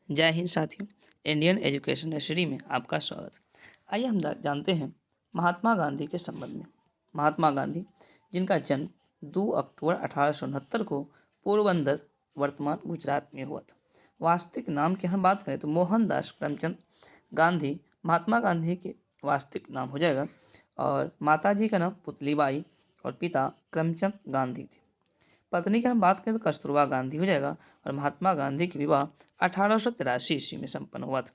जय हिंद साथियों, Indian education study में आपका स्वागत है। आइए हम जानते हैं महात्मा गांधी के संबंध में। महात्मा गांधी, जिनका जन्म 2 अक्टूबर 1869 को पोरबंदर वर्तमान गुजरात में हुआ था। वास्तविक नाम की हम बात करें तो मोहनदास करमचंद गांधी महात्मा गांधी के वास्तविक नाम हो जाएगा। और माताजी का नाम पुतलीबाई और पिता करमचंद गांधी थे। पत्नी की हम बात करें तो कस्तूरबा गांधी हो जाएगा। और महात्मा गांधी की विवाह 1883 ईस्वी में संपन्न हुआ था।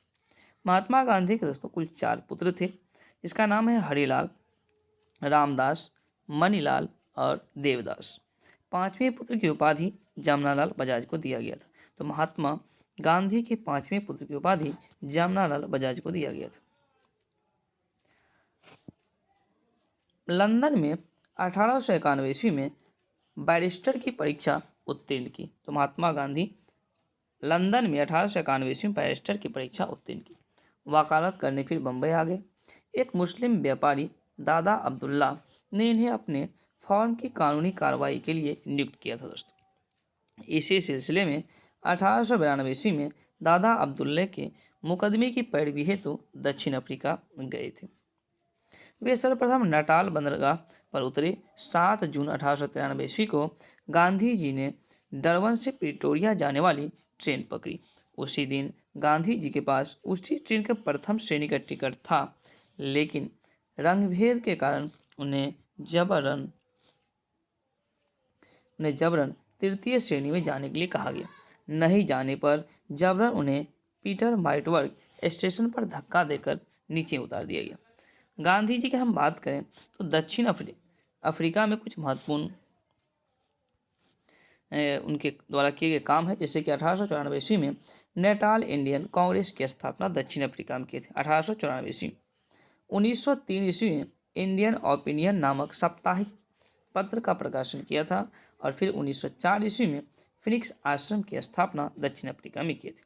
महात्मा गांधी के दोस्तों कुल 4 पुत्र थे, जिसका नाम है हरिलाल, रामदास, मणिलाल और देवदास। 5वें पुत्र की उपाधि जमनालाल बजाज को दिया गया था। तो महात्मा गांधी के 5वें पुत्र की उपाधि जमनालाल बजाज को दिया गया था। लंदन में 1891 ईस्वी में बैरिस्टर की परीक्षा उत्तीर्ण की। तो महात्मा गांधी लंदन में 1891 ईस्वी में बैरिस्टर की परीक्षा उत्तीर्ण की। वकालत करने फिर बम्बई आ गए। एक मुस्लिम व्यापारी दादा अब्दुल्ला ने इन्हें अपने फॉर्म की कानूनी कार्रवाई के लिए नियुक्त किया था दोस्तों। इसी सिलसिले में 1892 ईस्वी में दादा अब्दुल्ला के मुकदमे की पैरवी हेतु दक्षिण अफ्रीका गए थे। वे सर्वप्रथम नटाल बंदरगाह पर उतरे। 7 जून 1893 ईस्वी को गांधी जी ने डरबन से प्रिटोरिया जाने वाली ट्रेन पकड़ी। उसी दिन गांधी जी के पास उसी ट्रेन का प्रथम श्रेणी का टिकट था, लेकिन रंगभेद के कारण उन्हें जबरन तृतीय श्रेणी में जाने के लिए कहा गया। नहीं जाने पर जबरन उन्हें पीटर मार्टिसबर्ग स्टेशन पर धक्का देकर नीचे उतार दिया गया। गांधी जी की हम बात करें तो दक्षिण अफ्रीका में कुछ महत्वपूर्ण उनके द्वारा किए गए काम है, जैसे कि 1894 ईस्वी में नेटाल इंडियन कांग्रेस की स्थापना दक्षिण अफ्रीका में की थी। 1894 ईस्वी 1903 ईस्वी में इंडियन ओपिनियन नामक साप्ताहिक पत्र का प्रकाशन किया था। और फिर 1904 ईस्वी में फिनिक्स आश्रम की स्थापना दक्षिण अफ्रीका में की थी।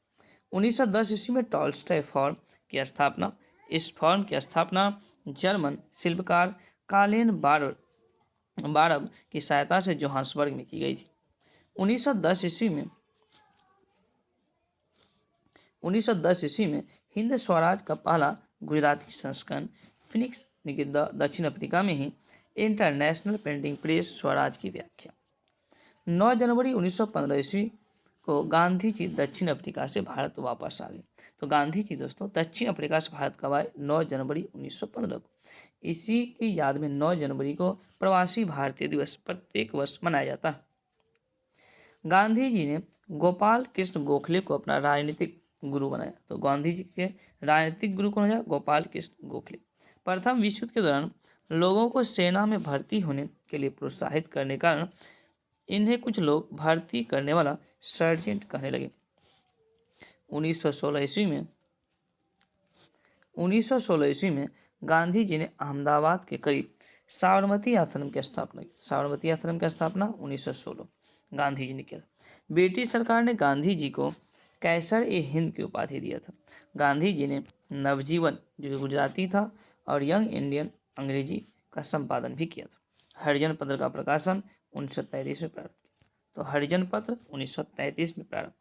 1910 ईस्वी में टॉल्स्टॉय फॉर्म की स्थापना। इस फॉर्म की स्थापना जर्मन शिल्पकार कार्लेन बारब की सहायता से जोहान्सबर्ग में की गई थी। 1910 ईस्वी में हिंद स्वराज का पहला गुजराती संस्करण फिनिक्स दक्षिण अफ्रीका में ही इंटरनेशनल प्रिंटिंग प्रेस स्वराज की व्याख्या। 9 जनवरी 1915 ईस्वी को गांधी जी दक्षिण अफ्रीका से भारत वापस आ गए। तो गांधी जी दोस्तों दक्षिण अफ्रीका से भारत कब आए? 9 जनवरी 1915 को। इसी की याद में 9 जनवरी को प्रवासी भारतीय दिवस प्रत्येक वर्ष मनाया जाता है। गांधी जी ने गोपाल कृष्ण गोखले को अपना राजनीतिक गुरु बनाया। तो गांधी जी के राजनीतिक गुरु कौन है? गोपाल कृष्ण गोखले। प्रथम विश्व युद्ध के दौरान लोगों को सेना में भर्ती होने के लिए प्रोत्साहित करने के कारण इन्हें कुछ लोग भर्ती करने वाला सर्जेंट कहने लगे। 1916 ईस्वी में गांधी जी ने अहमदाबाद के करीब साबरमती आश्रम की स्थापना की। साबरमती आश्रम की स्थापना 1916 गांधी जी ने किया। ब्रिटिश सरकार ने गांधी जी को कैसर-ए-हिंद की उपाधि दिया था। गांधी जी ने नवजीवन, जो कि गुजराती था, और यंग इंडियन अंग्रेजी का संपादन भी किया था। हरिजन पत्र का प्रकाशन 1933 में प्रारंभ किया। तो हरिजन पत्र 1933 में प्रारंभ।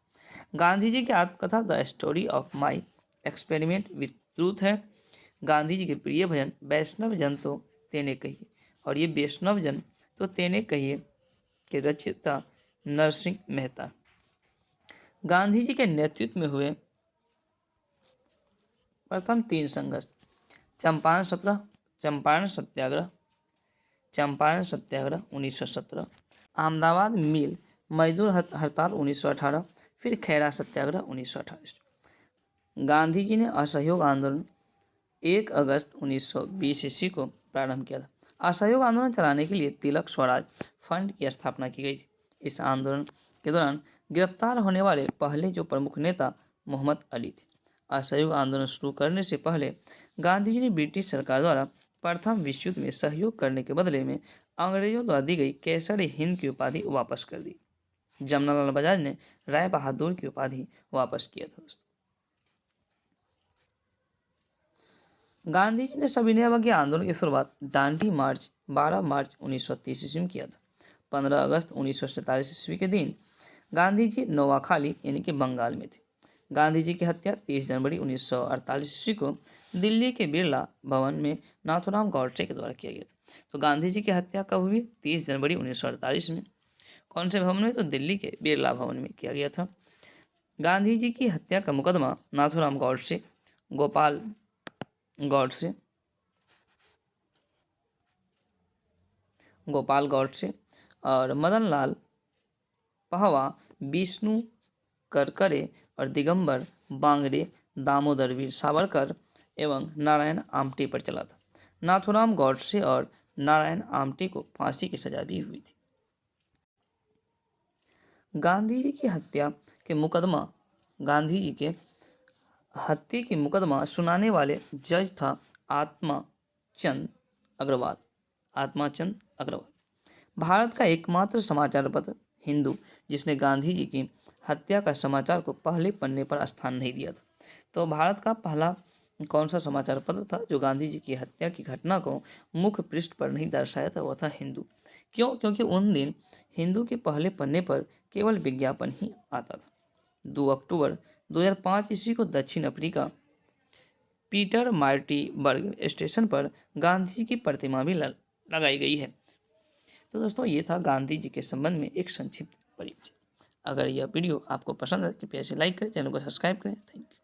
गांधी जी की आत्मकथा the story of my experiment with truth है। गांधी जी के प्रिय भजन वैष्णव जन तो तेने कहिए, और ये वैष्णव जन तो तेने कहिए के रचयिता नरसिंह मेहता। गांधी जी के नेतृत्व में हुए प्रथम 3 संघर्ष चंपारण सत्याग्रह 1917, अहमदाबाद मिल मजदूर हड़ताल 1918, फिर खैरा सत्याग्रह 1928। गांधी जी ने असहयोग आंदोलन 1 अगस्त 1920 ईस्वी को प्रारंभ किया था। असहयोग आंदोलन चलाने के लिए तिलक स्वराज फंड की स्थापना की गई थी। इस आंदोलन के दौरान गिरफ्तार होने वाले पहले जो प्रमुख नेता मोहम्मद अली थे। असहयोग आंदोलन शुरू करने से पहले गांधी जी ने ब्रिटिश सरकार द्वारा प्रथम विश्व युद्ध में सहयोग करने के बदले में अंग्रेजों द्वारा दी गई कैसर-ए-हिंद की उपाधि वापस कर दी। जमनालाल बजाज ने राय बहादुर की उपाधि वापस किया था दोस्तों। गांधी जी ने सविनय अवज्ञा आंदोलन की शुरुआत दांडी मार्च 12 मार्च 1930 ईस्वी में किया था। 15 अगस्त 1947 ईस्वी के दिन गांधी जी नोआखाली यानी कि बंगाल में थे। गांधी जी की हत्या 30 जनवरी 1948 ईस्वी को दिल्ली के बिरला भवन में नाथूराम गॉडसे के द्वारा किया गया था। तो गांधी जी की हत्या कब हुई? 30 जनवरी 1948 में। कौन से भवन में? तो दिल्ली के बिरला भवन में किया गया था। गांधी जी की हत्या का मुकदमा नाथूराम गॉडसे, गोपाल गॉडसे, और मदन लाल पहवा, विष्णु करकरे और दिगंबर बांगड़े, दामोदर वीर सावरकर एवं नारायण आमटे पर चला था। नाथूराम गॉडसे और नारायण आमटे को फांसी की सजा भी हुई थी। गांधी जी की हत्या के मुकदमा सुनाने वाले जज था आत्माचंद अग्रवाल। भारत का एकमात्र समाचार पत्र हिंदू जिसने गांधी जी की हत्या का समाचार को पहले पन्ने पर स्थान नहीं दिया था। तो भारत का पहला कौन सा समाचार पत्र था जो गांधी जी की हत्या की घटना को मुख्य पृष्ठ पर नहीं दर्शाया था? वह था हिंदू। क्यों? क्योंकि उन दिन हिंदू के पहले पन्ने पर केवल विज्ञापन ही आता था। 2 अक्टूबर 2005 ईस्वी को दक्षिण अफ्रीका पीटर मार्टिबर्ग स्टेशन पर गांधी जी की प्रतिमा भी लगाई गई है। तो दोस्तों, ये था गांधी जी के संबंध में एक संक्षिप्त परिचय। अगर यह वीडियो आपको पसंद है कृपया इसे लाइक करें, चैनल को सब्सक्राइब करें। Thank you.